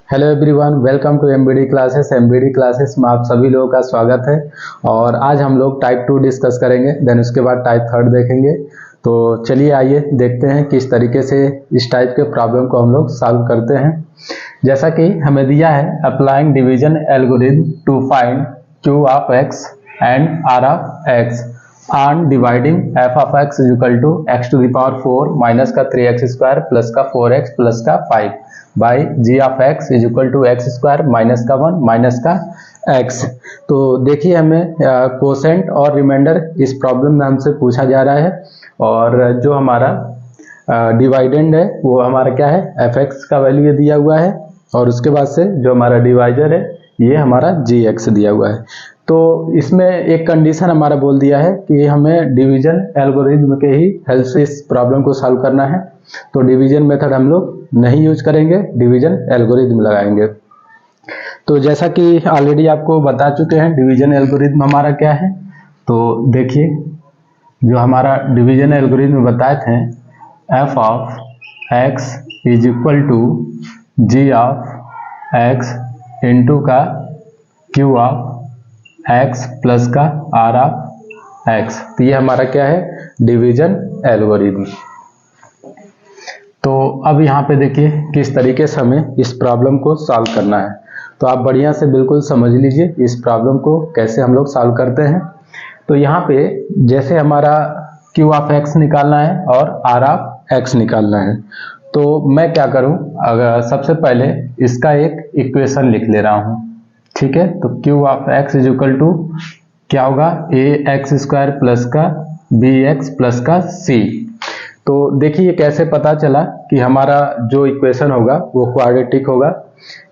Hello everyone, welcome to MBD classes. MBD classes में आप सभी लोगों का स्वागत है। और आज हम लोग टाइप 2 डिस्कस करेंगे, देन उसके बाद टाइप 3 देखेंगे। तो चलिए आइए देखते हैं किस तरीके से इस टाइप के प्रॉब्लम को हम लोग सॉल्व करते हैं। जैसा कि हमें दिया है, applying division algorithm to find Q of X and R of X on dividing F of X is equal to X to the power 4 minus का 3x स्क्वायर प्लस का 4x प्लस का 5 by G of X is equal to X square minus का 1 minus का x। तो देखिए हमें quotient और reminder इस प्रॉब्लम में हमसे पूछा जा रहा है, और जो हमारा डिवाइडेंड है वो हमारा क्या है, एफ एक्स का वैल्यू ये दिया हुआ है, और उसके बाद से जो हमारा डिवाइजर है ये हमारा जी एक्स दिया हुआ है। तो इसमें एक कंडीशन हमारा बोल दिया है कि हमें डिवीजन एल्गोरिथम के ही हेल्प से इस प्रॉब्लम को सॉल्व करना है। तो डिवीजन मेथड हम लोग नहीं यूज करेंगे, डिवीजन एल्गोरिथम लगाएंगे। तो जैसा कि ऑलरेडी आपको बता चुके हैं डिवीजन एल्गोरिथम हमारा क्या है। तो देखिए जो हमारा डिवीजन एल्गोरिथम बताए थे, F of X is equal to G of X into का क्यू ऑफ एक्स प्लस का आर ऑफ एक्स। तो ये हमारा क्या है, डिवीजन एल्गोरिथम। तो अब यहाँ पे देखिए किस तरीके से हमें इस प्रॉब्लम को सॉल्व करना है। तो आप बढ़िया से बिल्कुल समझ लीजिए इस प्रॉब्लम को कैसे हम लोग सॉल्व करते हैं। तो यहाँ पे जैसे हमारा क्यू ऑफ एक्स निकालना है और आर ऑफ एक्स निकालना है, तो मैं क्या करूँ, अगर सबसे पहले इसका एक इक्वेशन लिख ले रहा हूँ, ठीक है। तो Q of X is equal to क्या होगा, ए एक्स स्क्वायर प्लस का बी एक्स प्लस का सी। तो देखिए कैसे पता चला कि हमारा जो इक्वेशन होगा वो क्वाड्रेटिक होगा।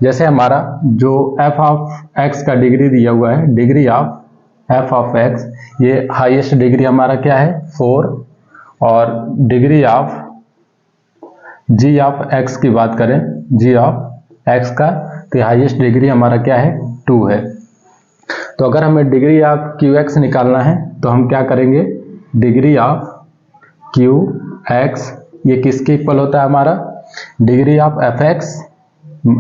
जैसे हमारा जो एफ ऑफ एक्स का डिग्री दिया हुआ है, degree of F of X, ये हाईएस्ट डिग्री हमारा क्या है 4, और degree of G of X की बात करें, जी ऑफ एक्स का, तो हाईएस्ट डिग्री हमारा क्या है 2 है। तो अगर हमें डिग्री ऑफ क्यू एक्स निकालना है तो हम क्या करेंगे, डिग्री ऑफ क्यू एक्स ये किसके इक्वल होता है, हमारा डिग्री ऑफ एफ एक्स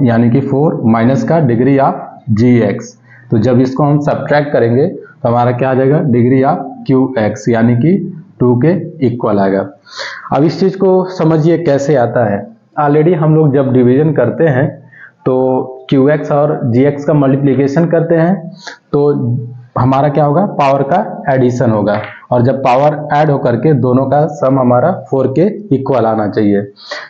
यानी कि 4 माइनस का डिग्री ऑफ जी एक्स। तो जब इसको हम सब्ट्रैक्ट करेंगे तो हमारा क्या आ जाएगा, डिग्री ऑफ क्यू एक्स यानी कि 2 के इक्वल आएगा। अब इस चीज को समझिए कैसे आता है। ऑलरेडी हम लोग जब डिवीजन करते हैं तो क्यू एक्स और जी एक्स का मल्टीप्लीकेशन करते हैं तो हमारा क्या होगा, पावर का एडिशन होगा, और जब पावर ऐड होकर के दोनों का सम हमारा 4 के इक्वल आना चाहिए।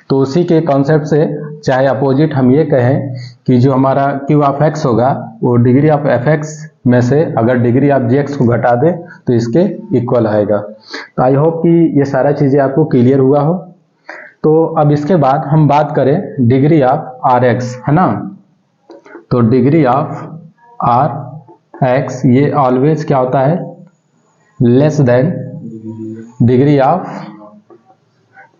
तो उसी के कॉन्सेप्ट से चाहे अपोजिट हम ये कहें कि जो हमारा क्यू ऑफ एक्स होगा वो डिग्री ऑफ एफ एक्स में से अगर डिग्री ऑफ जी एक्स को घटा दे तो इसके इक्वल आएगा। तो आई होप कि ये सारा चीज़ें आपको क्लियर हुआ हो। तो अब इसके बाद हम बात करें डिग्री ऑफ आर एक्स, है ना। तो डिग्री ऑफ आर एक्स ये ऑलवेज क्या होता है, less than degree of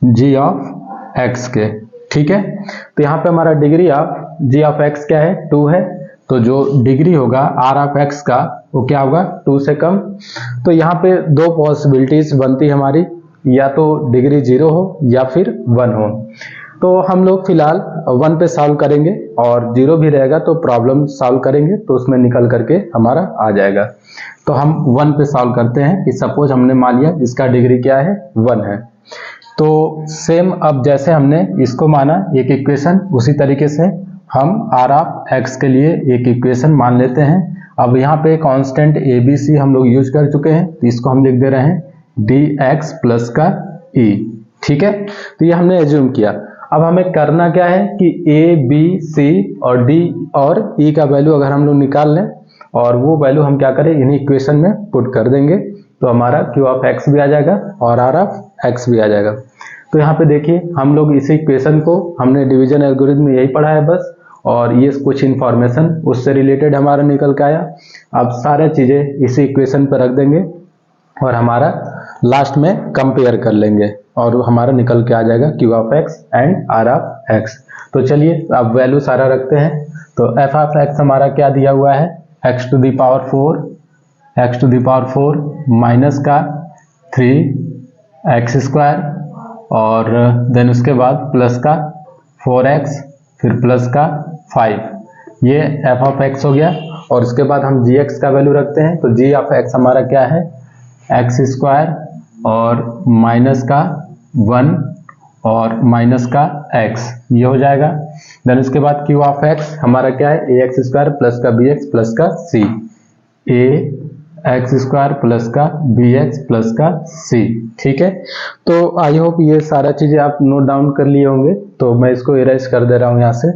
G of X के, ठीक है। तो यहाँ पे हमारा degree of G of X क्या है, 2 है। तो जो डिग्री होगा आर ऑफ एक्स का वो क्या होगा, 2 से कम। तो यहाँ पे दो पॉसिबिलिटीज बनती है हमारी, या तो डिग्री 0 हो या फिर 1 हो। तो हम लोग फिलहाल 1 पे सॉल्व करेंगे, और 0 भी रहेगा तो प्रॉब्लम सॉल्व करेंगे तो उसमें निकल करके हमारा आ जाएगा। तो हम 1 पे सॉल्व करते हैं कि सपोज हमने मान लिया इसका डिग्री क्या है, 1 है। तो सेम अब जैसे हमने इसको माना एक इक्वेशन, उसी तरीके से हम आर ऑफ एक्स के लिए एक इक्वेशन मान लेते हैं। अब यहाँ पे कांस्टेंट ए बी सी हम लोग यूज कर चुके हैं, तो इसको हम लिख दे रहे हैं डी एक्स प्लस का ई, ठीक है। तो ये हमने एज्यूम किया। अब हमें करना क्या है कि ए बी सी और डी और ई का वैल्यू अगर हम लोग निकाल लें, और वो वैल्यू हम क्या करें, इन्हीं इक्वेशन में पुट कर देंगे, तो हमारा क्यू ऑफ एक्स भी आ जाएगा और आर ऑफ एक्स भी आ जाएगा। तो यहाँ पे देखिए हम लोग इसी इक्वेशन को हमने डिवीजन एल्गोरिथम में यही पढ़ा है बस, और ये कुछ इंफॉर्मेशन उससे रिलेटेड हमारा निकल के आया। अब सारे चीजें इसी इक्वेशन पर रख देंगे और हमारा लास्ट में कंपेयर कर लेंगे, और हमारा निकल के आ जाएगा Q of X and R of X. तो चलिए अब वैल्यू सारा रखते हैं। तो एफ ऑफ एक्स हमारा क्या दिया हुआ है, X to the power 4 minus का 3x स्क्वायर, और देन उसके बाद प्लस का 4x, फिर प्लस का 5, ये एफ ऑफ एक्स हो गया। और उसके बाद हम जी एक्स का वैल्यू रखते हैं, तो जी ऑफ एक्स हमारा क्या है, एक्स स्क्वायर और माइनस का 1 और माइनस का x, ये हो जाएगा। देन उसके बाद क्यू ऑफ एक्स हमारा क्या है, ए एक्स स्क्वायर प्लस का बी एक्स प्लस का सी, ए एक्स स्क्वायर प्लस का बी एक्स प्लस का सी। ठीक है, तो आई होप ये सारा चीजें आप नोट डाउन कर लिए होंगे, तो मैं इसको इरेज कर दे रहा हूं यहां से।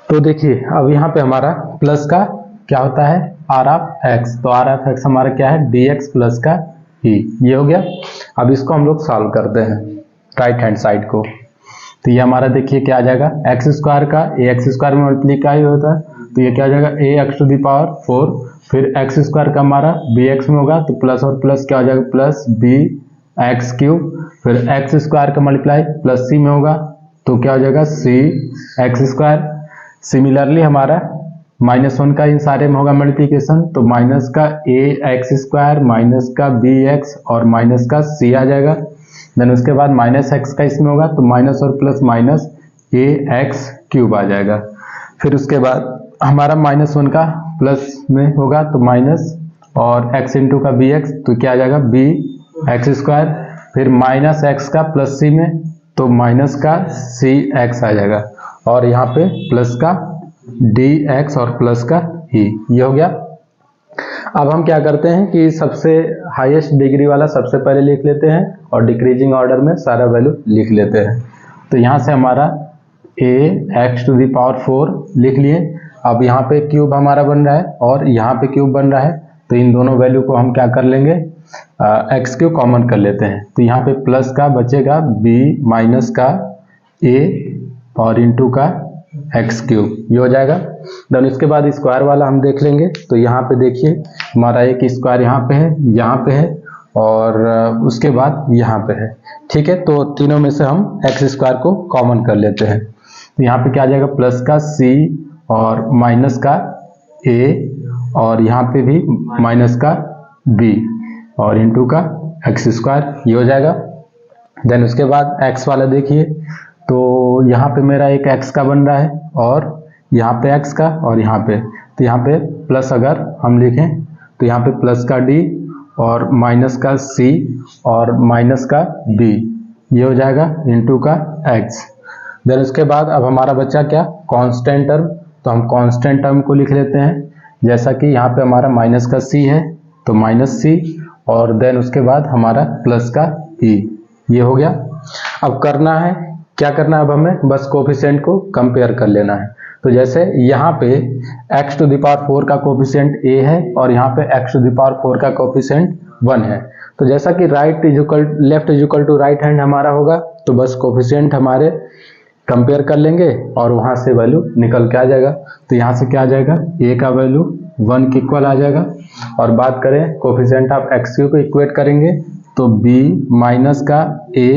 तो देखिए अब यहाँ पे हमारा प्लस का क्या होता है, आर ऑफ एक्स, तो आर ऑफ एक्स हमारा क्या है, डी एक्स प्लस का ई, ये हो गया। अब इसको हम लोग सॉल्व करते हैं राइट हैंड साइड को, तो ये हमारा देखिए क्या आ जाएगा, एक्स स्क्वायर का ए एक्स स्क्वायर में मल्टीप्लाई होता है, तो ये क्या आ जाएगा, ए एक्स टू द पावर 4, फिर एक्स स्क्वायर का हमारा बी एक्स में होगा, तो प्लस और प्लस क्या हो जाएगा, प्लस बी एक्स क्यूब, फिर एक्स स्क्वायर का मल्टीप्लाई प्लस सी में होगा, तो क्या हो जाएगा, सी एक्स स्क्वायर। सिमिलरली हमारा -1 का इन सारे में होगा मल्टीप्लिकेशन, तो माइनस का ए एक्स स्क्वायर माइनस का बी एक्स और माइनस का सी आ जाएगा। देन उसके बाद माइनस एक्स का इसमें होगा, तो माइनस और प्लस माइनस ए एक्स क्यूब आ जाएगा। फिर उसके बाद हमारा -1 का प्लस में होगा, तो माइनस और एक्स इंटू का बी एक्स, तो क्या आ जाएगा, बी एक्स स्क्वायर। फिर माइनस एक्स का प्लस सी में, तो माइनस का सी एक्स आ जाएगा, और यहाँ पे प्लस का डी एक्स और प्लस का ई, ये हो गया। अब हम क्या करते हैं कि सबसे हाईएस्ट डिग्री वाला सबसे पहले लिख लेते हैं और डिक्रीजिंग ऑर्डर में सारा वैल्यू लिख लेते हैं। तो यहाँ से हमारा ए एक्स टू द पावर 4 लिख लिए। अब यहाँ पे क्यूब हमारा बन रहा है और यहाँ पे क्यूब बन रहा है, तो इन दोनों वैल्यू को हम क्या कर लेंगे, एक्स क्यूब कॉमन कर लेते हैं, तो यहाँ पे प्लस का बचेगा बी माइनस का ए और इंटू का एक्स क्यूब, ये हो जाएगा। देन इसके बाद स्क्वायर वाला हम देख लेंगे, तो यहाँ पे देखिए हमारा एक स्क्वायर यहाँ पे है, यहाँ पे है और उसके बाद यहाँ पे है। ठीक है, तो तीनों में से हम एक्स स्क्वायर को कॉमन कर लेते हैं, तो यहाँ पे क्या आ जाएगा, प्लस का सी और माइनस का ए और यहाँ पे भी माइनस का बी और इंटू का एक्स स्क्वायर, ये हो जाएगा। देन उसके बाद एक्स वाला देखिए, तो यहाँ पे मेरा एक x का बन रहा है और यहाँ पे x का और यहाँ पे, तो यहाँ पे प्लस अगर हम लिखें तो यहाँ पे प्लस का d और माइनस का c और माइनस का b, ये हो जाएगा इंटू का x। देन उसके बाद अब हमारा बच्चा क्या, कांस्टेंट टर्म, तो हम कांस्टेंट टर्म को लिख लेते हैं, जैसा कि यहाँ पे हमारा माइनस का c है तो माइनस c और देन उसके बाद हमारा प्लस का e, ये हो गया। अब करना है क्या करना है, अब हमें बस कोफिशिएंट को कंपेयर कर लेना है। तो जैसे यहाँ पे x टू द पावर 4 का कोफिशिएंट a है और यहाँ पे x टू द पावर 4 का कोफिशिएंट 1 है, तो जैसा कि left is equal to right hand हमारा होगा, तो बस कोफिशिएंट हमारे कंपेयर कर लेंगे और वहाँ से वैल्यू निकल के आ जाएगा। तो यहाँ से क्या आ जाएगा, a का वैल्यू 1 के इक्वल आ जाएगा। और बात करें कोफिशिएंट ऑफ एक्स क्यू को इक्वेट करेंगे, तो b माइनस का a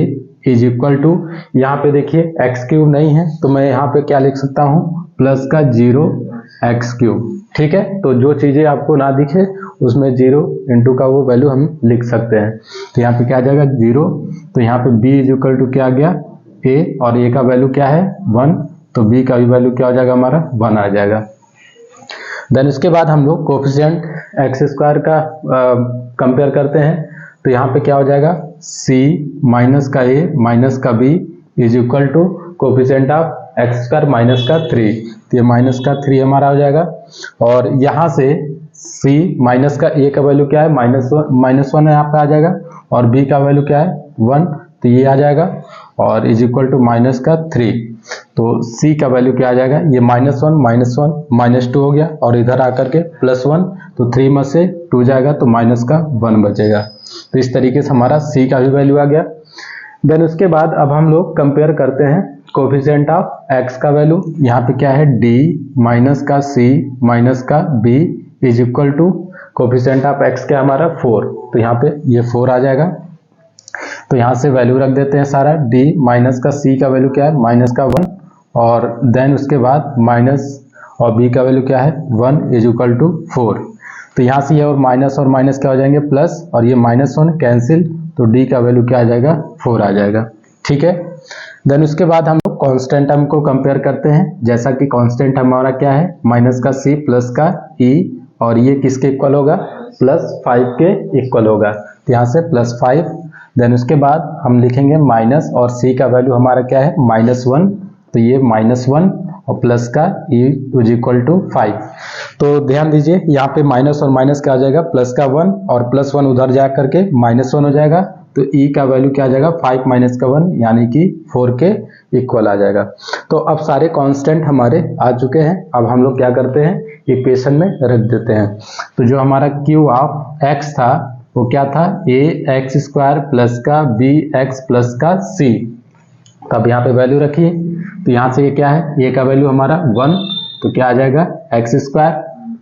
इज इक्वल टू, यहाँ पे देखिए एक्स क्यूब नहीं है, तो मैं यहाँ पे क्या लिख सकता हूँ, प्लस का 0 एक्स क्यूब। ठीक है, तो जो चीजें आपको ना दिखे उसमें 0 इंटू का वो वैल्यू हम लिख सकते हैं। तो यहाँ पे क्या आ जाएगा 0, तो यहाँ पे b इज इक्वल टू क्या आ गया, a और a का वैल्यू क्या है 1, तो b का भी वैल्यू क्या हो जाएगा हमारा 1 आ जाएगा। देन उसके बाद हम लोग कोफिशिएंट एक्स स्क्वायर का कंपेयर करते हैं, तो यहाँ पे क्या हो जाएगा, c माइनस का a माइनस का b is equal to coefficient of X square minus का 3, तो ये माइनस का 3 हमारा हो जाएगा। और यहाँ से c माइनस का a का वैल्यू क्या है, -1 यहाँ पे आ जाएगा और b का वैल्यू क्या है 1, तो ये आ जाएगा और इज इक्वल टू माइनस का 3, तो c का वैल्यू क्या आ जाएगा, ये -1 -2 हो गया और इधर आकर के +1, तो 3 में से 2 जाएगा तो माइनस का 1 बचेगा। तो इस तरीके से हमारा c का भी वैल्यू आ गया। देन उसके बाद अब हम लोग कंपेयर करते हैं कोफिशिएंट ऑफ x का वैल्यू, यहाँ पे क्या है d माइनस का c माइनस का b is equal to coefficient of x क्या हमारा 4, तो यहाँ पे ये 4 आ जाएगा। तो यहाँ से वैल्यू रख देते हैं सारा, d माइनस का c का वैल्यू क्या है माइनस का 1 और देन उसके बाद माइनस और b का वैल्यू क्या है 1 इज इक्वल टू 4। तो यहाँ से ये और माइनस क्या हो जाएंगे प्लस, और ये -1 कैंसिल तो डी का वैल्यू क्या आ जाएगा, 4 आ जाएगा। ठीक है, देन उसके बाद हम लोग कांस्टेंट टर्म को कंपेयर करते हैं। जैसा कि कांस्टेंट हमारा क्या है, माइनस का c प्लस का e, और ये किसके इक्वल होगा, +5 के इक्वल होगा। तो यहाँ से +5, देन उसके बाद हम लिखेंगे माइनस, और c का वैल्यू हमारा क्या है, -1, तो ये -1 और प्लस का e = 5। तो ध्यान दीजिए यहाँ पे माइनस और माइनस क्या आ जाएगा, प्लस का 1 और +1 उधर जा करके -1 हो जाएगा। तो e का वैल्यू क्या आ जाएगा, 5 माइनस का 1 यानी कि 4 के इक्वल आ जाएगा। तो अब सारे कांस्टेंट हमारे आ चुके हैं। अब हम लोग क्या करते हैं, इक्वेशन में रख देते हैं। तो जो हमारा q ऑफ x था वो क्या था, ax² प्लस का bx प्लस का c। तो अब यहाँ पे वैल्यू रखिए, तो यहाँ से ये क्या है, a का वैल्यू हमारा 1, तो क्या आ जाएगा x²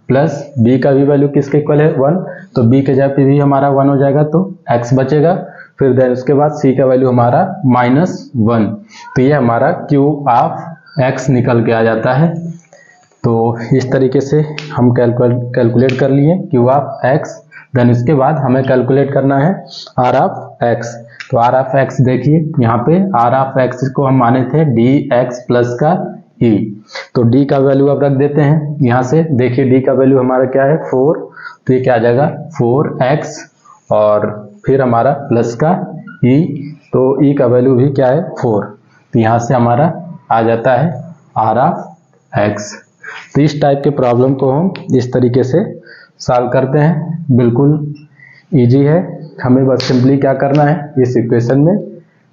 प्लस b का भी वैल्यू किसके इक्वल है, 1, तो b के जगह पे भी हमारा 1 हो जाएगा, तो x बचेगा। फिर देन उसके बाद c का वैल्यू हमारा -1, तो ये हमारा q ऑफ x निकल के आ जाता है। तो इस तरीके से हम कैलकुलेट कर लिए q ऑफ x। देन इसके बाद हमें कैलकुलेट करना है r ऑफ x। तो r ऑफ x देखिए, यहाँ पे r ऑफ x को हम माने थे dx प्लस का e, तो d का वैल्यू अब रख देते हैं। यहाँ से देखिए d का वैल्यू हमारा क्या है, 4, तो ये क्या आ जाएगा 4x, और फिर हमारा प्लस का e, तो e का वैल्यू भी क्या है 4, तो यहाँ से हमारा आ जाता है r ऑफ x। तो इस टाइप के प्रॉब्लम को हम इस तरीके से सॉल्व करते हैं। बिल्कुल इजी है, हमें बस सिंपली क्या करना है, इस इक्वेशन में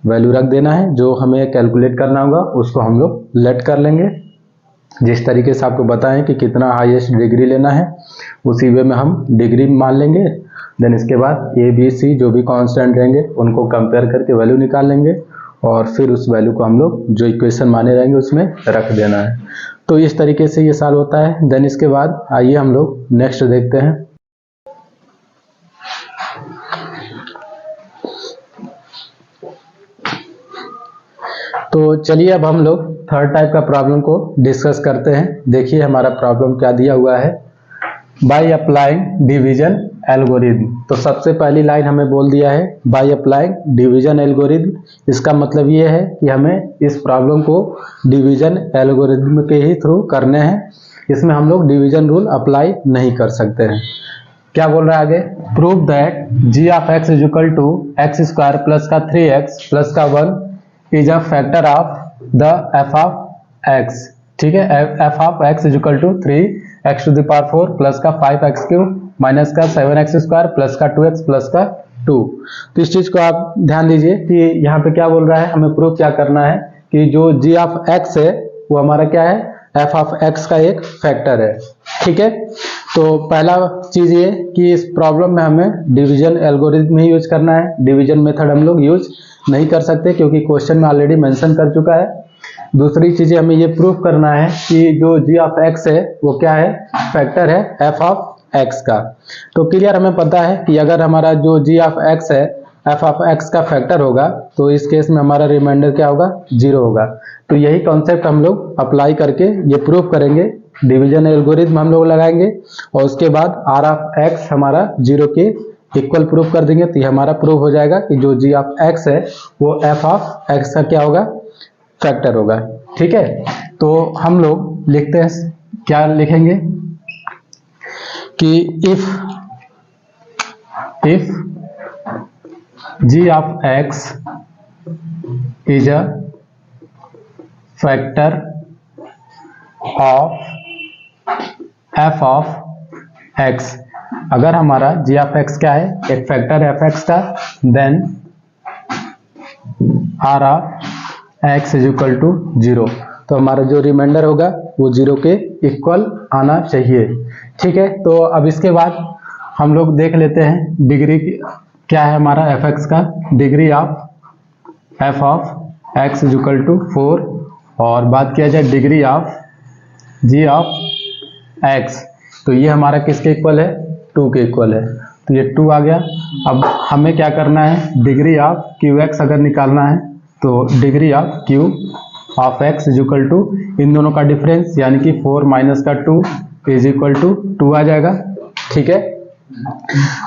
वैल्यू रख देना है। जो हमें कैलकुलेट करना होगा उसको हम लोग लेट कर लेंगे। जिस तरीके से आपको बताएं कि कितना हाईएस्ट डिग्री लेना है, उसी वे में हम डिग्री मान लेंगे। देन इसके बाद ए बी सी जो भी कांस्टेंट रहेंगे उनको कंपेयर करके वैल्यू निकाल लेंगे, और फिर उस वैल्यू को हम लोग जो इक्वेशन माने रहेंगे उसमें रख देना है। तो इस तरीके से ये सॉल्व होता है। देन इसके बाद आइए हम लोग नेक्स्ट देखते हैं। तो चलिए अब हम लोग थर्ड टाइप का प्रॉब्लम को डिस्कस करते हैं। देखिए हमारा प्रॉब्लम क्या दिया हुआ है, बाय अप्लाइंग डिवीजन एल्गोरिथम। तो सबसे पहली लाइन हमें बोल दिया है बाय अप्लाइंग डिवीजन एल्गोरिथम। इसका मतलब ये है कि हमें इस प्रॉब्लम को डिवीजन एल्गोरिथम के ही थ्रू करने हैं। इसमें हम लोग डिवीजन रूल अप्लाई नहीं कर सकते हैं। क्या बोल रहा है आगे, prove that g of x = x² plus का 3x प्लस का 1 is a factor of the f of x। ठीक है, f of x = 3x⁴ plus का 5x³ माइनस का 7x² प्लस का 2x प्लस का 2। तो इस चीज को आप ध्यान दीजिए कि यहाँ पे क्या बोल रहा है, हमें प्रूव क्या करना है कि जो g ऑफ x है वो हमारा क्या है, f ऑफ x का एक फैक्टर है। ठीक है, तो पहला चीज ये कि इस प्रॉब्लम में हमें डिवीजन एल्गोरिथम ही यूज करना है। डिवीजन मेथड हम लोग यूज नहीं कर सकते क्योंकि क्वेश्चन में ऑलरेडी मेंशन कर चुका है। दूसरी चीजें हमें ये प्रूफ करना है कि जो g ऑफ x है वो क्या है, फैक्टर है f ऑफ x का। तो क्लियर हमें पता है कि अगर हमारा जो g ऑफ x है f ऑफ x का फैक्टर होगा तो इस केस में हमारा रिमाइंडर क्या होगा, 0 होगा। तो यही कॉन्सेप्ट हम लोग अप्लाई करके ये प्रूफ करेंगे। डिवीजन एल्गोरिथम हम लोग लगाएंगे और उसके बाद r ऑफ x हमारा 0 के इक्वल प्रूफ कर देंगे। तो ये हमारा प्रूफ हो जाएगा कि जो g ऑफ x है वो f ऑफ x का क्या होगा, फैक्टर होगा। ठीक है, तो हम लोग लिखते हैं, क्या लिखेंगे कि if g of x is a factor of f of x, अगर हमारा g ऑफ x क्या है, एक फैक्टर है f का, देन r ऑफ x = 0। तो हमारा जो रिमाइंडर होगा वो 0 के इक्वल आना चाहिए। ठीक है, तो अब इसके बाद हम लोग देख लेते हैं डिग्री क्या है हमारा f(x) का, degree of f of x = 4, और बात किया जाए degree of g of x, तो ये हमारा किसके इक्वल है, 2 के इक्वल है। तो ये 2 आ गया। अब हमें क्या करना है, डिग्री ऑफ qx अगर निकालना है तो degree of q of x = इन दोनों का डिफरेंस यानी कि 4 माइनस का 2 = 2 आ जाएगा। ठीक है,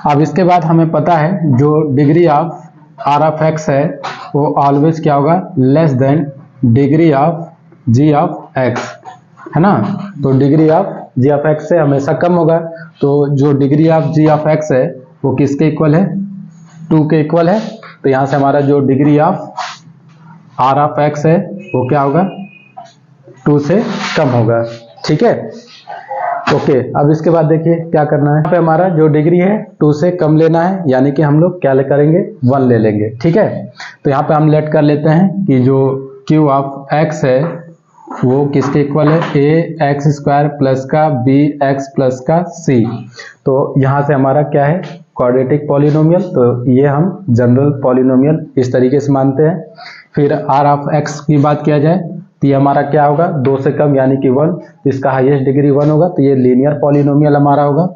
अब इसके बाद हमें पता है जो degree of R of X है वो ऑलवेज क्या होगा, less than degree of G of X, है ना। तो degree of G of X से हमेशा कम होगा। तो जो degree of G of X है वो किसके इक्वल है, 2 के इक्वल है। तो यहाँ से हमारा जो degree of R of X है वो क्या होगा, 2 से कम होगा, ठीक है। ओके, अब इसके बाद देखिए क्या करना है। यहाँ पे हमारा जो डिग्री है 2 से कम लेना है, यानी कि हम लोग क्या करेंगे, 1 ले लेंगे, ठीक है। तो यहाँ पे हम लेट कर लेते हैं कि जो क्यू ऑफ एक्स है वो किसके इक्वल है, ए एक्स स्क्वायर प्लस का बी एक्स प्लस का सी। तो यहाँ से हमारा क्या है, क्वाड्रेटिक पॉलिनोमियल। तो ये हम जनरल पॉलिनोमियल इस तरीके से मानते हैं। फिर आर ऑफ एक्स की बात किया जाए तो ये हमारा क्या होगा, 2 से कम यानी कि 1, इसका हाईएस्ट डिग्री 1 होगा, तो ये लीनियर पॉलिनोमियल हमारा होगा।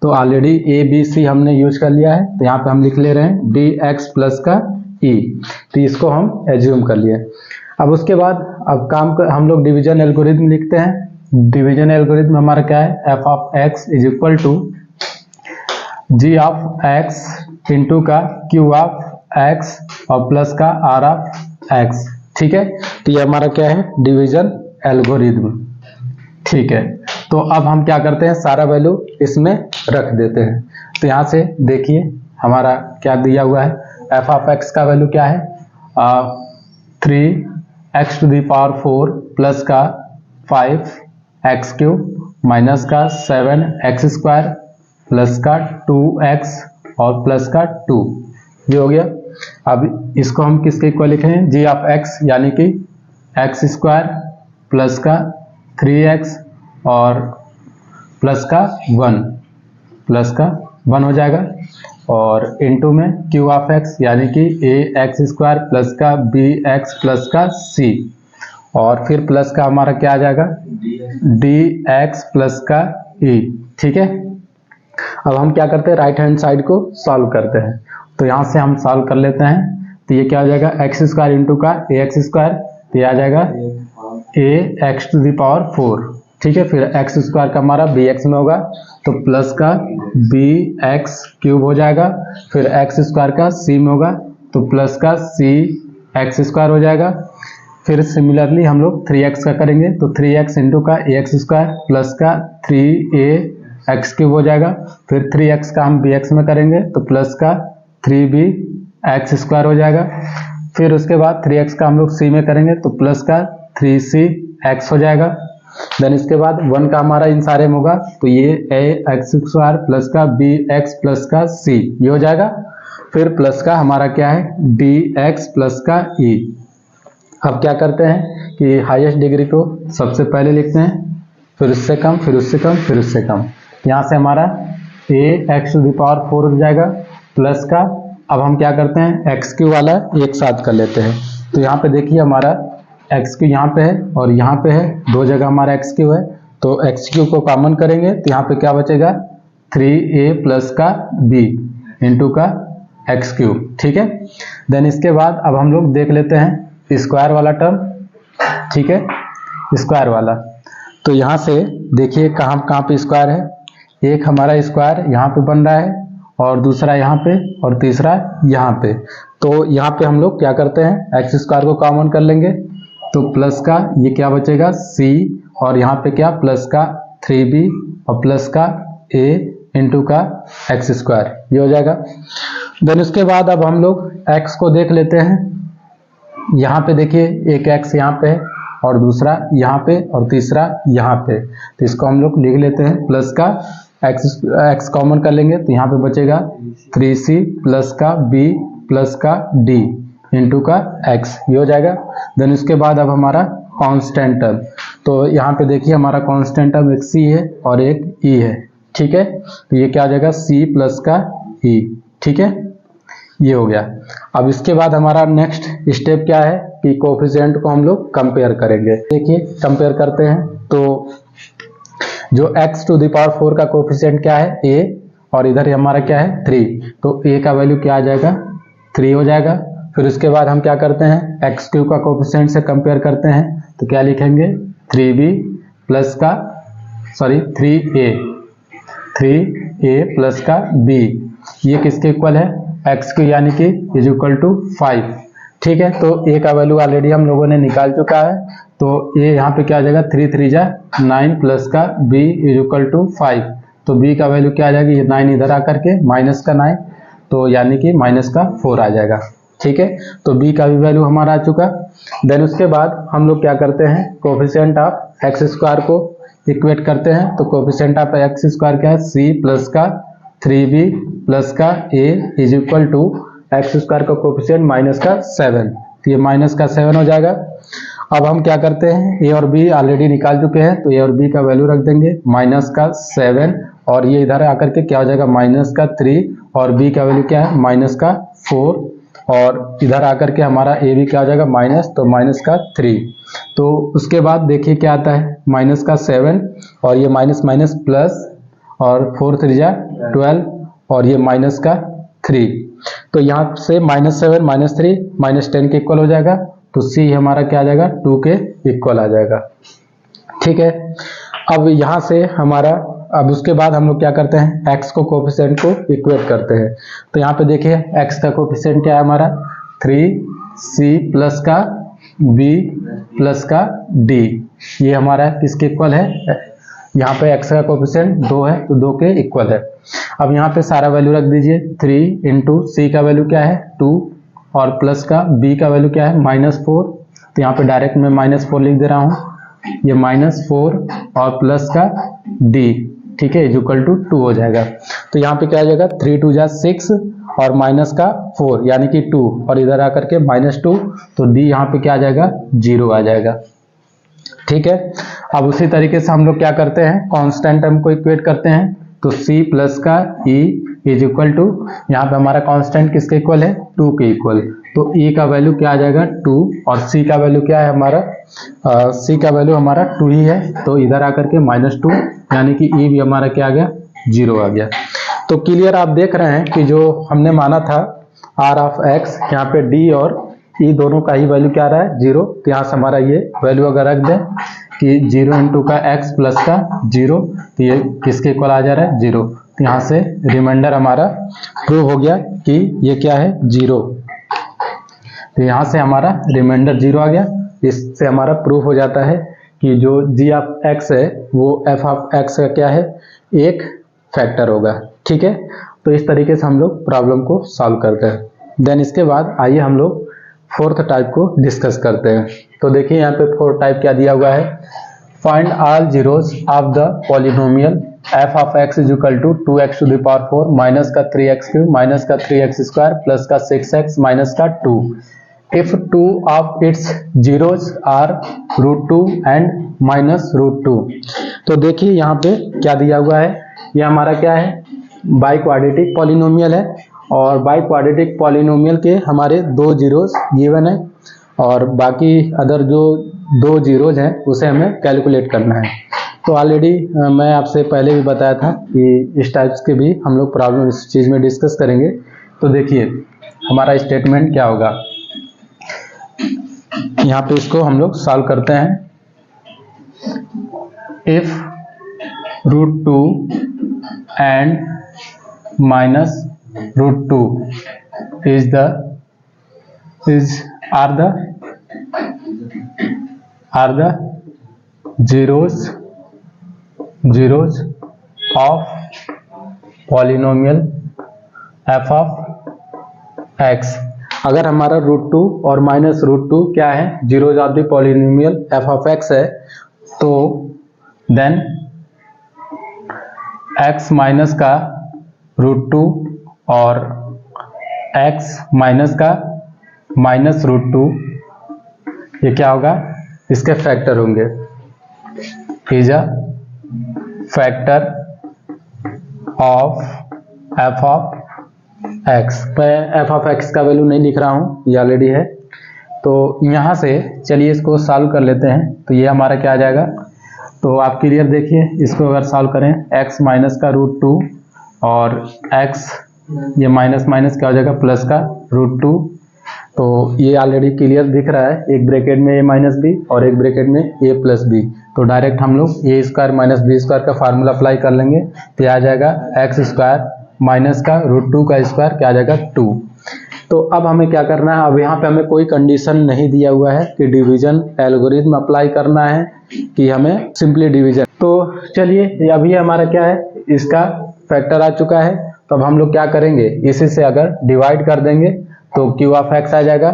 तो ऑलरेडी ए बी सी हमने यूज कर लिया है, तो यहाँ पे हम लिख ले रहे हैं डी एक्स प्लस का ई, तो इसको हम एज्यूम कर लिए। अब उसके बाद अब काम कर हम लोग डिवीजन एल्गोरिथम लिखते हैं। डिवीजन एल्गोरिथम हमारा क्या है, F of X is equal to G of X into का क्यू ऑफ एक्स और प्लस का आर ऑफ एक्स, ठीक है। तो ये हमारा क्या है, डिवीजन एल्गोरिथम, ठीक है। तो अब हम क्या करते हैं, सारा वैल्यू इसमें रख देते हैं। तो यहाँ से देखिए हमारा क्या दिया हुआ है, एफ ऑफ एक्स का वैल्यू क्या है, 3x to the power 4 plus का 5x क्यूब माइनस का 7x स्क्वायर प्लस का 2x और प्लस का 2, ये हो गया। अब इसको हम किसके इक्वल लिखें, जी ऑफ एक्स यानी कि एक्स स्क्वायर प्लस का 3x और प्लस का 1 हो जाएगा, और इनटू में क्यू ऑफ एक्स यानी कि ए एक्स स्क्वायर प्लस का बी एक्स प्लस का सी, और फिर प्लस का हमारा क्या आ जाएगा, डी एक्स प्लस का ई, ठीक है। अब हम क्या करते हैं, राइट हैंड साइड को सॉल्व करते हैं। तो यहाँ से हम सॉल्व कर लेते हैं। तो ये क्या हो जाएगा, एक्स स्क्वायर इंटू का ए एक्स स्क्वायर, तो ये आ जाएगा ए एक्स टू द पावर 4, ठीक है। फिर एक्स स्क्वायर का हमारा बी एक्स में होगा, तो प्लस का बी एक्स क्यूब हो जाएगा। फिर एक्स स्क्वायर का सी में होगा, तो प्लस का सी एक्स स्क्वायर हो जाएगा। फिर सिमिलरली हम लोग 3x का करेंगे, तो 3x इंटू का ए एक्स स्क्वायर प्लस का 3a एक्स क्यूब हो जाएगा। फिर 3x का हम बी एक्स में करेंगे, तो प्लस का 3b एक्स स्क्वायर हो जाएगा। फिर उसके बाद 3x का हम लोग सी में करेंगे, तो प्लस का 3c एक्स हो जाएगा। देन इसके बाद 1 का हमारा इन सारे में होगा, तो ये ए एक्स स्क्वायर प्लस का बी एक्स प्लस का सी, ये हो जाएगा। फिर प्लस का हमारा क्या है, डी एक्स प्लस का ई। अब क्या करते हैं कि हाईएस्ट डिग्री को सबसे पहले लिखते हैं, फिर उससे कम, फिर उससे कम, फिर उससे कम। यहाँ से हमारा ए एक्स टू द पावर 4 हो जाएगा, प्लस का अब हम क्या करते हैं, एक्स क्यू वाला एक साथ कर लेते हैं। तो यहाँ पे देखिए हमारा एक्स क्यू यहाँ पे है और यहाँ पे है, 2 जगह हमारा एक्स क्यू है, तो एक्स क्यू को कॉमन करेंगे, तो यहाँ पे क्या बचेगा, 3a प्लस का b इंटू का एक्स क्यूब, ठीक है। देन इसके बाद अब हम लोग देख लेते हैं स्क्वायर वाला टर्म, ठीक है, स्क्वायर वाला। तो यहाँ से देखिए कहाँ पे स्क्वायर है, एक हमारा स्क्वायर यहाँ पे बन रहा है और दूसरा यहाँ पे और तीसरा यहाँ पे। तो यहाँ पे हम लोग क्या करते हैं, एक्स स्क्वायर को कॉमन कर लेंगे, तो प्लस का ये क्या बचेगा c, और यहाँ पे क्या प्लस का 3b और प्लस का a इंटू का एक्स स्क्वायर, ये हो जाएगा। देन उसके बाद अब हम लोग x को देख लेते हैं। यहाँ पे देखिए एक x यहाँ पे है और दूसरा यहाँ पे और तीसरा यहाँ पे, तो इसको हम लोग लिख लेते हैं, प्लस का x कॉमन कर लेंगे, तो यहाँ पे बचेगा 3c प्लस का b प्लस का d इंटू का x, ये हो जाएगा। देन उसके बाद अब हमारा कांस्टेंट टर्म, तो यहाँ पे देखिए हमारा कांस्टेंट टर्म एक c है और एक e है, ठीक है। तो ये क्या आ जाएगा, c प्लस का e, ठीक है, ये हो गया। अब इसके बाद हमारा नेक्स्ट स्टेप क्या है कि कोफिशिएंट को हम लोग कंपेयर करेंगे। देखिए कंपेयर करते हैं, तो जो x टू द पावर 4 का कोफिशिएंट क्या है, a, और इधर हमारा क्या है 3, तो a का वैल्यू क्या आ जाएगा, 3 हो जाएगा। फिर उसके बाद हम क्या करते हैं, एक्स क्यू का कोफिशिएंट से कंपेयर करते हैं, तो क्या लिखेंगे, 3b प्लस का 3a प्लस का b, ये किसके इक्वल है, एक्स क्यू यानी कि इज इक्वल टू 5। ठीक है, तो ए का वैल्यू ऑलरेडी हम लोगों ने निकाल चुका है, तो ए यहाँ पे क्या आ जाएगा 3 3 जा 9 प्लस का बी इज इक्वल टू 5। तो बी का वैल्यू क्या आ जाएगा, ये 9 इधर आकर के माइनस का 9, तो यानी कि माइनस का 4 आ जाएगा। ठीक है, तो बी का भी वैल्यू हमारा आ चुका। देन उसके बाद हम लोग क्या करते हैं, कोफिशिएंट ऑफ एक्स स्क्वायर को इक्वेट करते हैं। तो कोफिशिएंट ऑफ एक्स स्क्वायर क्या है, सी प्लस का 3b प्लस का a is equal to X square का कोफिशिएंट माइनस का 7, तो ये माइनस का 7 हो जाएगा। अब हम क्या करते हैं, a और b ऑलरेडी निकाल चुके हैं, तो a और b का वैल्यू रख देंगे माइनस का 7, और ये इधर आकर के क्या हो जाएगा माइनस का 3, और b का वैल्यू क्या है माइनस का 4, और इधर आकर के हमारा a भी क्या हो जाएगा माइनस, तो माइनस का 3। तो उसके बाद देखिए क्या आता है, माइनस का 7 और ये माइनस माइनस प्लस, और 4 3 जा 12, और ये माइनस का 3। तो यहाँ से -7 -3 -10 के इक्वल हो जाएगा, तो c हमारा क्या आ जाएगा 2 के इक्वल आ जाएगा। ठीक है, अब यहाँ से हमारा, अब उसके बाद हम लोग क्या करते हैं, x को कोफिशिएंट को इक्वेट करते हैं। तो यहाँ पे देखिए x का कोफिशिएंट क्या है हमारा 3c प्लस का b प्लस का d, ये हमारा किसके इक्वल है, यहाँ पे x का कोफिशिएंट 2 है, तो 2 के इक्वल है। अब यहाँ पे सारा वैल्यू रख दीजिए, 3 इंटू सी का वैल्यू क्या है 2, और प्लस का b का वैल्यू क्या है -4, तो यहाँ पे डायरेक्ट मैं -4 लिख दे रहा हूँ, ये -4 और प्लस का d, ठीक है, इज इक्वल टू 2 हो जाएगा। तो यहाँ पे क्या आ जाएगा 3 2 जा 6 और माइनस का 4 यानी कि 2, और इधर आकर के -2, तो d यहाँ पे क्या आ जाएगा 0 आ जाएगा। ठीक है, अब उसी तरीके से हम लोग क्या करते हैं, कांस्टेंट टर्म को इक्वेट करते हैं। तो c प्लस का e इज इक्वल टू, यहाँ पे हमारा कांस्टेंट किसके इक्वल है 2 के इक्वल, तो e का वैल्यू क्या आ जाएगा 2, और c का वैल्यू क्या है हमारा, c का वैल्यू हमारा 2 ही है, तो इधर आकर के -2 यानी कि e भी हमारा क्या आ गया 0 आ गया। तो क्लियर आप देख रहे हैं कि जो हमने माना था r ऑफ x, यहाँ पे d और e दोनों का ही वैल्यू क्या आ रहा है 0, तो यहाँ से हमारा ये वैल्यू अगर रख दें कि 0 इंटू का x प्लस का 0, तो ये किसके इक्वल आ जा रहा है 0, तो यहाँ से रिमाइंडर हमारा प्रूव हो गया कि ये क्या है 0, तो यहाँ से हमारा रिमाइंडर 0 आ गया। इससे हमारा प्रूफ हो जाता है कि जो g ऑफ x है वो f ऑफ x का क्या है, एक फैक्टर होगा। ठीक है, तो इस तरीके से हम लोग प्रॉब्लम को सॉल्व करते हैं। देन इसके बाद आइए हम लोग फोर्थ टाइप को डिस्कस करते हैं। तो देखिए यहाँ पे फोर्थ टाइप क्या दिया हुआ है, find all zeros of the polynomial f of x is equal to 2x to the power 4 minus का 3x क्यूब माइनस का 3x स्क्वायर प्लस का 6x माइनस का 2 if 2 of its zeros are √2 and -√2। तो देखिए यहाँ पे क्या दिया हुआ है, ये हमारा क्या है बाई क्वाड्रेटिक पॉलिनोमियल है, और बाई क्वाड्रेटिक पॉलिनोमियल के हमारे 2 जीरोस गिवन है, और बाकी अदर जो 2 जीरोज हैं उसे हमें कैलकुलेट करना है। तो ऑलरेडी मैं आपसे पहले भी बताया था कि इस टाइप्स के भी हम लोग प्रॉब्लम इस चीज़ में डिस्कस करेंगे। तो देखिए हमारा स्टेटमेंट क्या होगा, यहाँ पे इसको हम लोग सॉल्व करते हैं। If √2 and -√2 are the zeros of polynomial f of x। अगर हमारा √2 और -√2 क्या है, zeros of the polynomial f of x है, तो देन x माइनस का √2 और x माइनस का -√2 ये क्या होगा, इसके फैक्टर होंगे, is a factor of f of x। मैं f ऑफ x का वैल्यू नहीं लिख रहा हूँ, ये ऑलरेडी है। तो यहाँ से चलिए इसको सॉल्व कर लेते हैं। तो ये हमारा क्या आ जाएगा, तो आप क्लियर देखिए, इसको अगर सॉल्व करें x माइनस का √2 और x ये माइनस माइनस क्या हो जाएगा प्लस का √2, तो ये ऑलरेडी क्लियर दिख रहा है, एक ब्रैकेट में a माइनस बी और एक ब्रैकेट में a प्लस बी। तो डायरेक्ट हम लोग a square minus B square का फार्मूला अप्लाई कर लेंगे, तो आ जाएगा x स्क्वायर माइनस का √2 का स्क्वायर क्या आ जाएगा 2। तो अब हमें क्या करना है, अब यहाँ पे हमें कोई कंडीशन नहीं दिया हुआ है कि डिवीजन एल्गोरिथम अप्लाई करना है कि हमें सिंपली डिवीजन। तो चलिए अभी हमारा क्या है, इसका फैक्टर आ चुका है। तो अब हम लोग क्या करेंगे, इसी से अगर डिवाइड कर देंगे तो q ऑफ x आ जाएगा।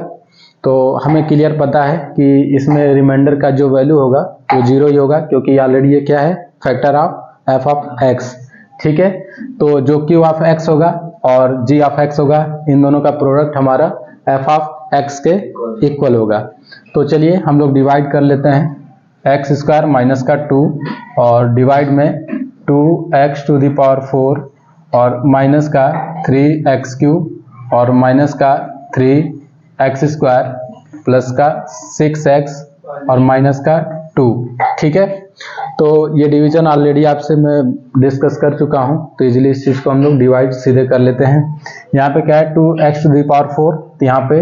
तो हमें क्लियर पता है कि इसमें रिमाइंडर का जो वैल्यू होगा वो 0 ही होगा, क्योंकि ऑलरेडी ये क्या है, factor of f of x। ठीक है, तो जो q ऑफ x होगा और g ऑफ x होगा, इन दोनों का प्रोडक्ट हमारा f ऑफ x के इक्वल होगा। तो चलिए हम लोग डिवाइड कर लेते हैं, एक्स स्क्वायर माइनस का 2 और डिवाइड में 2x टू द पावर 4 और माइनस का 3x क्यूब और माइनस का 3x स्क्वायर प्लस का 6x और माइनस का 2। ठीक है, तो ये डिवीजन ऑलरेडी आपसे मैं डिस्कस कर चुका हूँ, तो इजीली इस चीज़ को हम लोग डिवाइड सीधे कर लेते हैं। यहाँ पे क्या है, 2x टू द पावर 4, तो यहाँ पे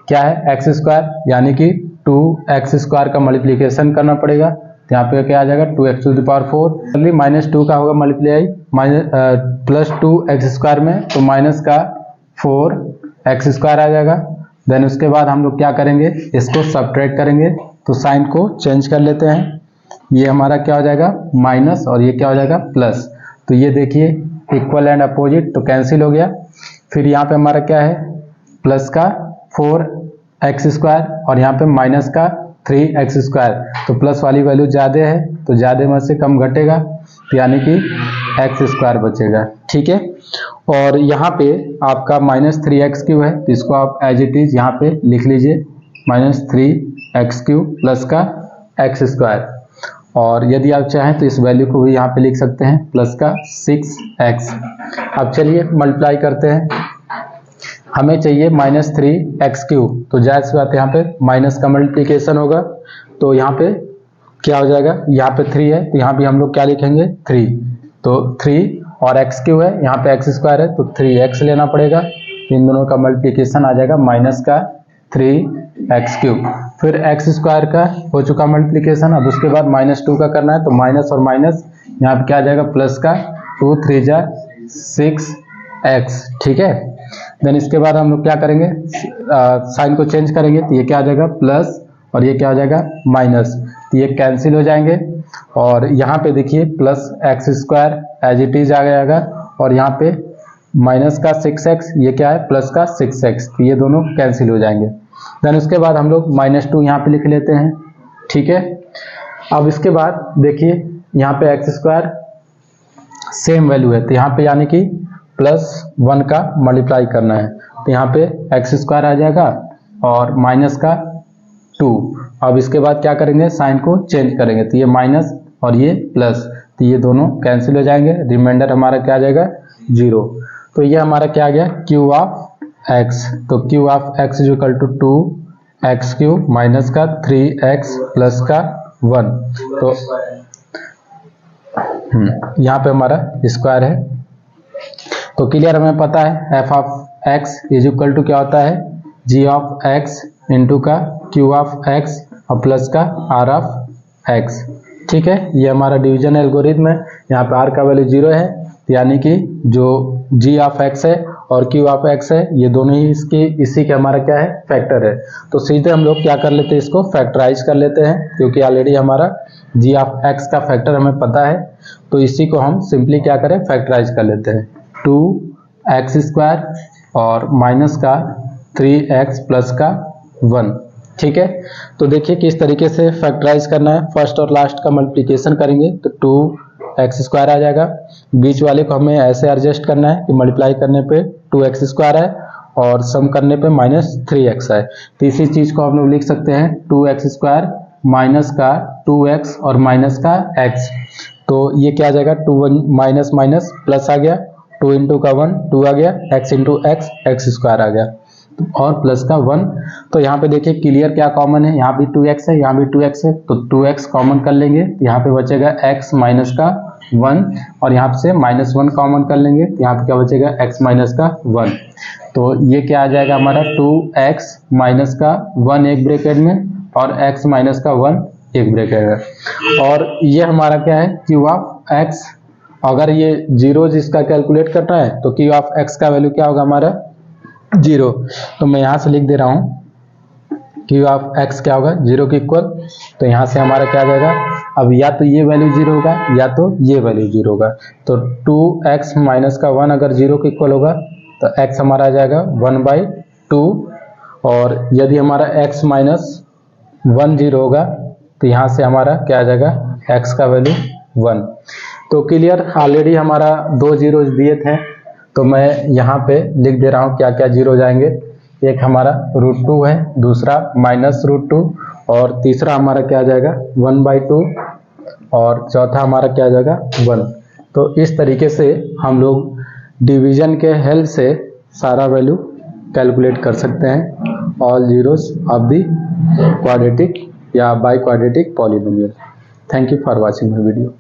क्या है x स्क्वायर, यानी कि 2x स्क्वायर का मल्टीप्लिकेशन करना पड़ेगा। तो यहाँ पे क्या आ जाएगा, 2x to the power 4 minus 2 का होगा मल्टीप्लाई प्लस 2x स्क्वायर में, तो माइनस का 4x स्क्वायर आ जाएगा। देन उसके बाद हम लोग क्या करेंगे, इसको सब्ट्रैक्ट करेंगे, तो साइन को चेंज कर लेते हैं। ये हमारा क्या हो जाएगा माइनस और ये क्या हो जाएगा प्लस। तो ये देखिए इक्वल एंड अपोजिट, तो कैंसिल हो गया। फिर यहाँ पे हमारा क्या है, प्लस का 4x स्क्वायर और यहाँ पे माइनस का 3x स्क्वायर, तो प्लस वाली वैल्यू ज़्यादा है तो ज़्यादा में से कम घटेगा, तो यानी कि x स्क्वायर बचेगा। ठीक है, और यहाँ पे आपका माइनस 3x क्यूब है, तो इसको आप एज इट इज यहाँ पे लिख लीजिए, माइनस 3x क्यूब प्लस का x स्क्वायर। और यदि आप चाहें तो इस वैल्यू को भी यहाँ पे लिख सकते हैं, प्लस का 6x। अब चलिए मल्टीप्लाई करते हैं, हमें चाहिए माइनस 3x क्यूब, तो जाहिर सी बात है यहाँ पे माइनस का मल्टीप्लिकेशन होगा, तो यहाँ पे क्या हो जाएगा, यहाँ पे 3 है तो यहाँ भी हम लोग क्या लिखेंगे 3, तो 3 और x क्यूब है, यहाँ पे x स्क्वायर है तो 3x लेना पड़ेगा। इन दोनों का मल्टीप्लिकेशन आ जाएगा माइनस का 3x क्यूब। फिर x स्क्वायर का हो चुका मल्टीप्लिकेशन, अब उसके बाद माइनस 2 का करना है, तो माइनस और माइनस यहाँ पे क्या आ जाएगा, प्लस का 2 3 जा 6x। ठीक है, देन इसके बाद हम लोग क्या करेंगे, साइन को चेंज करेंगे, तो ये क्या आ जाएगा प्लस और ये क्या हो जाएगा माइनस, तो ये कैंसिल हो जाएंगे। और यहाँ पे देखिए plus x square as it is आ जाएगा और यहाँ पे माइनस का 6x, ये क्या है प्लस का 6x, तो ये दोनों कैंसिल हो जाएंगे। देन उसके बाद हम लोग माइनस 2 यहाँ पे लिख लेते हैं। ठीक है, अब इसके बाद देखिए यहाँ पे x स्क्वायर सेम वैल्यू है, तो यहाँ पे यानी कि प्लस 1 का मल्टीप्लाई करना है, तो यहाँ पे x स्क्वायर आ जाएगा और माइनस का 2। अब इसके बाद क्या करेंगे, साइन को चेंज करेंगे, तो ये माइनस और ये प्लस, तो ये दोनों कैंसिल हो जाएंगे, रिमाइंडर हमारा क्या आ जाएगा 0। तो ये हमारा क्या आ गया q ऑफ x, तो q of x is equal to 2x cube minus का 3x प्लस का 1। तो यहाँ पे हमारा स्क्वायर है, तो क्लियर हमें पता है f of x is equal to क्या होता है, g ऑफ x इंटू का q ऑफ x और प्लस का r ऑफ x। ठीक है, ये हमारा डिवीजन एल्गोरिथम है, यहाँ पे r का वैल्यू 0 है, यानी कि जो g ऑफ x है और q ऑफ x है ये दोनों ही इसी के हमारा क्या है फैक्टर है। तो सीधे हम लोग क्या कर लेते हैं, इसको फैक्टराइज कर लेते हैं, क्योंकि ऑलरेडी हमारा g ऑफ x का फैक्टर हमें पता है, तो इसी को हम सिंपली क्या करें फैक्टराइज कर लेते हैं। 2x स्क्वायर और माइनस का 3x प्लस का 1। ठीक है, तो देखिए किस तरीके से फैक्टराइज करना है, फर्स्ट और लास्ट का मल्टीप्लिकेशन करेंगे तो 2x स्क्वायर आ जाएगा, बीच वाले को हमें ऐसे एडजस्ट करना है कि मल्टीप्लाई करने पे 2x स्क्वायर है और सम करने पे माइनस 3x है, तो इसी चीज को हम लोग लिख सकते हैं 2x स्क्वायर माइनस का 2x और माइनस का x। तो ये क्या आ जाएगा, 2 माइनस माइनस प्लस आ गया, 2 इंटू का 1 2 आ गया, x इंटू x स्क्वायर आ गया और प्लस का 1। तो यहाँ पे देखिए क्लियर क्या कॉमन है, यहाँ भी 2x है यहाँ भी 2x है, तो 2x कॉमन कर लेंगे, यहाँ पे बचेगा x माइनस का 1 और यहाँ से माइनस 1 कॉमन कर लेंगे, तो यहाँ पे क्या बचेगा x माइनस का 1। तो ये क्या आ जाएगा हमारा 2x माइनस का 1 एक ब्रैकेट में और x माइनस का 1 एक ब्रैकेट है, और ये हमारा क्या है q ऑफ x अगर ये जीरोज इसका कैलकुलेट करना है तो क्यू ऑफ एक्स का वैल्यू क्या होगा हमारा 0। तो मैं यहाँ से लिख दे रहा हूँ क्यू ऑफ एक्स क्या होगा 0 के इक्वल। तो यहाँ से हमारा क्या आ जाएगा, अब या तो ये वैल्यू 0 होगा या तो ये वैल्यू 0 होगा। तो 2x माइनस का 1 अगर 0 के इक्वल होगा तो x हमारा आ जाएगा 1/2, और यदि हमारा x माइनस 1 0 होगा तो यहाँ से हमारा क्या आ जाएगा x का वैल्यू 1। तो क्लियर, ऑलरेडी हमारा 2 जीरो दिए थे, तो मैं यहाँ पे लिख दे रहा हूँ क्या क्या जीरो जाएंगे। एक हमारा √2 है, दूसरा -√2, और तीसरा हमारा क्या आ जाएगा 1/2, और चौथा हमारा क्या आ जाएगा 1। तो इस तरीके से हम लोग डिवीजन के हेल्प से सारा वैल्यू कैलकुलेट कर सकते हैं, all zeros of the quadratic या biquadratic polynomial. Thank you for watching my video.